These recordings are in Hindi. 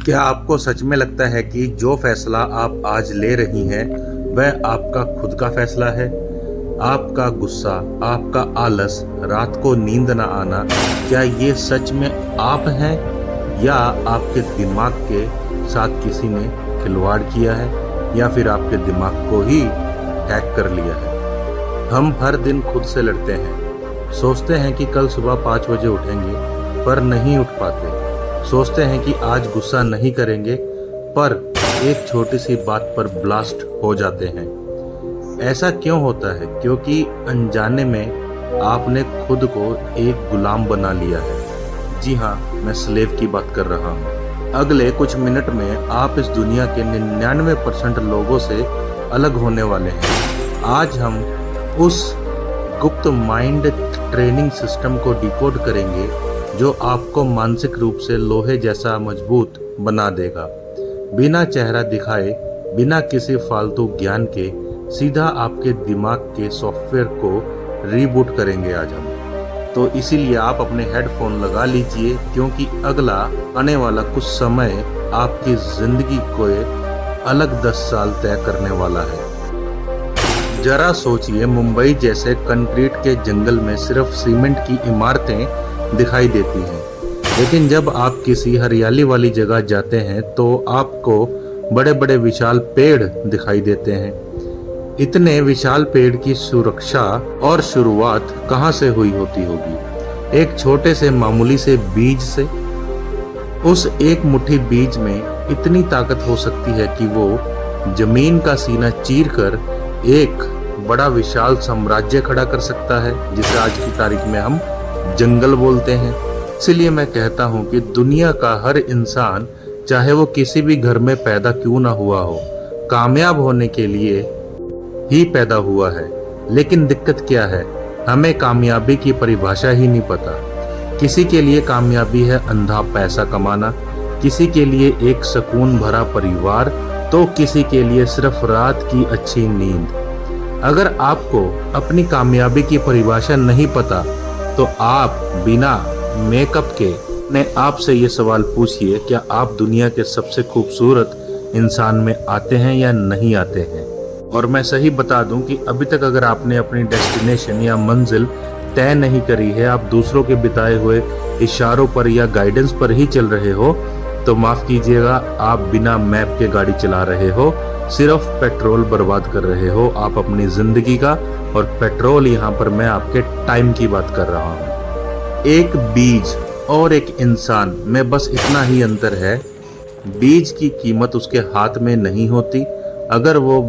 क्या आपको सच में लगता है कि जो फैसला आप आज ले रही हैं वह आपका खुद का फैसला है? आपका गुस्सा, आपका आलस, रात को नींद न आना, क्या ये सच में आप हैं या आपके दिमाग के साथ किसी ने खिलवाड़ किया है या फिर आपके दिमाग को ही हैक कर लिया है? हम हर दिन खुद से लड़ते हैं। सोचते हैं कि कल सुबह 5 बजे उठेंगे पर नहीं उठ पाते। सोचते हैं कि आज गुस्सा नहीं करेंगे पर एक छोटी सी बात पर ब्लास्ट हो जाते हैं। ऐसा क्यों होता है? क्योंकि अनजाने में आपने खुद को एक गुलाम बना लिया है। जी हाँ, मैं स्लेव की बात कर रहा हूँ। अगले कुछ मिनट में आप इस दुनिया के 99% लोगों से अलग होने वाले हैं। आज हम उस गुप्त माइंड ट्रेनिंग सिस्टम को डिकोड करेंगे जो आपको मानसिक रूप से लोहे जैसा मजबूत बना देगा। बिना चेहरा दिखाए, बिना किसी फालतू ज्ञान के, सीधा आपके दिमाग के सॉफ्टवेयर को रीबूट करेंगे आज हम। तो इसीलिए आप अपने हेडफोन लगा लीजिए, क्योंकि अगला आने वाला कुछ समय आपकी जिंदगी को अलग 10 साल तय करने वाला है। जरा सोचिए, मुंबई जैसे कंक्रीट के जंगल में सिर्फ सीमेंट की इमारतें दिखाई देती हैं, लेकिन जब आप किसी हरियाली वाली जगह जाते हैं तो आपको बड़े बड़े विशाल पेड़ दिखाई देते हैं। इतने विशाल पेड़ की सुरक्षा और शुरुआत कहाँ से हुई होती होगी? एक छोटे से मामूली से बीज से। उस एक मुट्ठी बीज में इतनी ताकत हो सकती है कि वो जमीन का सीना चीरकर एक बड़ा विशाल साम्राज्य खड़ा कर सकता है, जिसे आज की तारीख में हम जंगल बोलते हैं। इसलिए मैं कहता हूँ कि दुनिया का हर इंसान, चाहे वो किसी भी घर में पैदा क्यों ना हुआ हो, कामयाब होने के लिए ही पैदा हुआ है। लेकिन दिक्कत क्या है? हमें कामयाबी की परिभाषा ही नहीं पता। किसी के लिए कामयाबी है अंधा पैसा कमाना, किसी के लिए एक सुकून भरा परिवार, तो किसी के लिए सिर्फ रात की अच्छी नींद। अगर आपको अपनी कामयाबी की परिभाषा नहीं पता तो आप बिना मेकअप के ने आपसे ये सवाल पूछिए, क्या आप दुनिया के सबसे खूबसूरत इंसान में आते हैं या नहीं आते हैं? और मैं सही बता दूं कि अभी तक अगर आपने अपनी डेस्टिनेशन या मंजिल तय नहीं करी है, आप दूसरों के बिताए हुए इशारों पर या गाइडेंस पर ही चल रहे हो, तो माफ कीजिएगा, आप बिना मैप के गाड़ी चला रहे हो, सिर्फ पेट्रोल बर्बाद कर रहे हो आप अपनी जिंदगी का। और पेट्रोल यहाँ पर मैं आपके टाइम की बात कर रहा हूँ। एक बीज और एक इंसान में बस इतना ही अंतर है, बीज की कीमत उसके हाथ में नहीं होती। अगर वो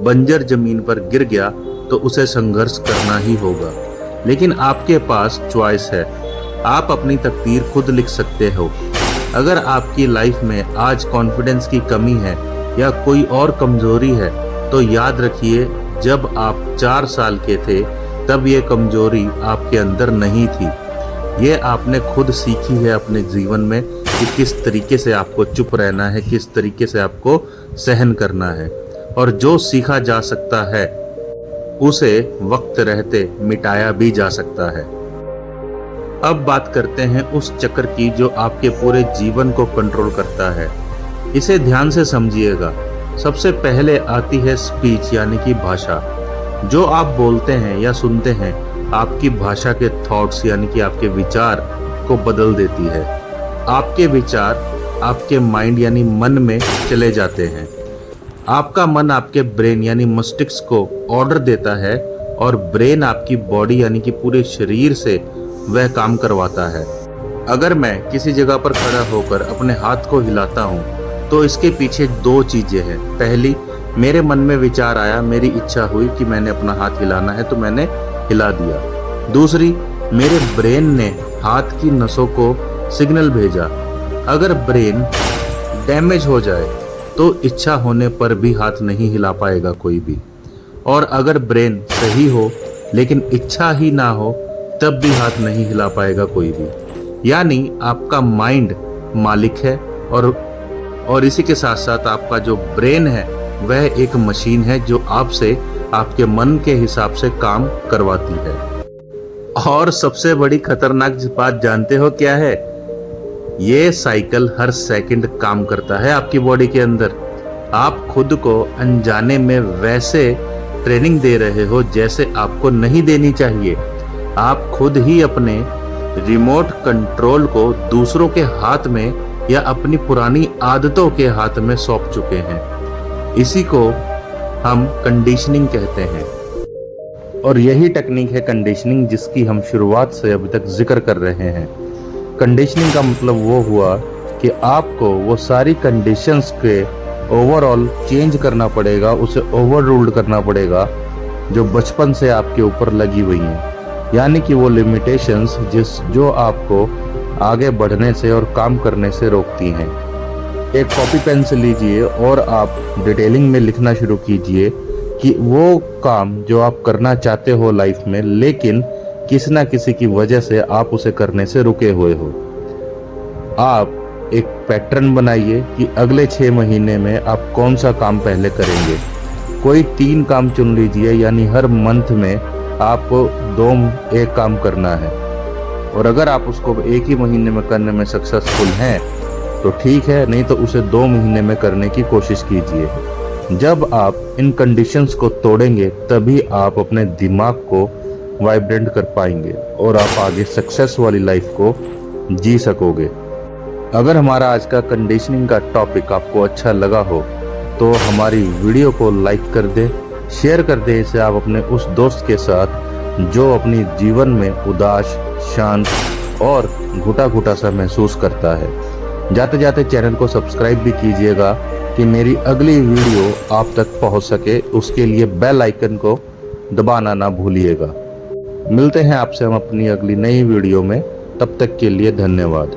बंजर जमीन पर गिर गया तो उसे संघर्ष करना ही होगा। लेकिन आपके पास चॉइस है, आप अपनी तकदीर खुद लिख सकते हो। अगर आपकी लाइफ में आज कॉन्फिडेंस की कमी है या कोई और कमजोरी है, तो याद रखिए, जब आप 4 साल के थे तब ये कमजोरी आपके अंदर नहीं थी। ये आपने खुद सीखी है अपने जीवन में कि किस तरीके से आपको चुप रहना है, किस तरीके से आपको सहन करना है। और जो सीखा जा सकता है उसे वक्त रहते मिटाया भी जा सकता है। अब बात करते हैं उस चक्र की जो आपके पूरे जीवन को कंट्रोल करता है। इसे ध्यान से समझिएगा। सबसे पहले आती है स्पीच, यानी कि भाषा। जो आप बोलते हैं या सुनते हैं, आपकी भाषा के थॉट्स यानी कि आपके विचार को बदल देती है। आपके विचार आपके माइंड यानी मन में चले जाते हैं। आपका मन आपके ब्रेन यानी मस्तिष्क को ऑर्डर देता है और ब्रेन आपकी बॉडी यानी कि पूरे शरीर से वह काम करवाता है। अगर मैं किसी जगह पर खड़ा होकर अपने हाथ को हिलाता हूँ तो इसके पीछे 2 चीजें हैं। पहली, मेरे मन में विचार आया, मेरी इच्छा हुई कि मैंने अपना हाथ हिलाना है तो मैंने हिला दिया। दूसरी, मेरे ब्रेन ने हाथ की नसों को सिग्नल भेजा। अगर ब्रेन डैमेज हो जाए तो इच्छा होने पर भी हाथ नहीं हिला पाएगा कोई भी। और अगर ब्रेन सही हो लेकिन इच्छा ही ना हो, तब भी हाथ नहीं हिला पाएगा कोई भी। यानी आपका माइंड मालिक है और इसी के साथ साथ आपका जो ब्रेन है वह एक मशीन है जो आपसे आपके मन के हिसाब से काम करवाती है। और सबसे बड़ी खतरनाक बात जानते हो क्या है? ये साइकिल हर सेकंड काम करता है आपकी बॉडी के अंदर। आप खुद को अनजाने में वैसे ट्रेनिंग दे रहे हो जैसे आपको नहीं देनी चाहिए। आप खुद ही अपने रिमोट कंट्रोल को दूसरों के हाथ में या अपनी पुरानी आदतों के हाथ में सौंप चुके हैं। इसी को हम कंडीशनिंग कहते हैं और यही टेक्निक है कंडीशनिंग, जिसकी हम शुरुआत से अभी तक जिक्र कर रहे हैं। कंडीशनिंग का मतलब वो हुआ कि आपको वो सारी कंडीशंस के ओवरऑल चेंज करना पड़ेगा, उसे ओवर रूल्ड करना पड़ेगा जो बचपन से आपके ऊपर लगी हुई हैं, यानी कि वो लिमिटेशंस जो आपको आगे बढ़ने से और काम करने से रोकती हैं। एक कॉपी पेन से लीजिए और आप डिटेलिंग में लिखना शुरू कीजिए कि वो काम जो आप करना चाहते हो लाइफ में, लेकिन किसी ना किसी की वजह से आप उसे करने से रुके हुए हो। आप एक पैटर्न बनाइए कि अगले 6 महीने में आप कौन सा काम पहले करेंगे। कोई 3 काम चुन लीजिए, यानी हर मंथ में आपको 1 काम करना है। और अगर आप उसको एक ही महीने में करने में सक्सेसफुल हैं तो ठीक है, नहीं तो उसे 2 महीने में करने की कोशिश कीजिए। जब आप इन कंडीशंस को तोड़ेंगे तभी आप अपने दिमाग को वाइब्रेंट कर पाएंगे और आप आगे सक्सेस वाली लाइफ को जी सकोगे। अगर हमारा आज का कंडीशनिंग का टॉपिक आपको अच्छा लगा हो तो हमारी वीडियो को लाइक कर दे, शेयर कर दे इसे आप अपने उस दोस्त के साथ जो अपनी जीवन में उदास, शांत और घुटा घुटा सा महसूस करता है। जाते जाते चैनल को सब्सक्राइब भी कीजिएगा कि मेरी अगली वीडियो आप तक पहुंच सके। उसके लिए बेल आइकन को दबाना ना भूलिएगा। मिलते हैं आपसे हम अपनी अगली नई वीडियो में, तब तक के लिए धन्यवाद।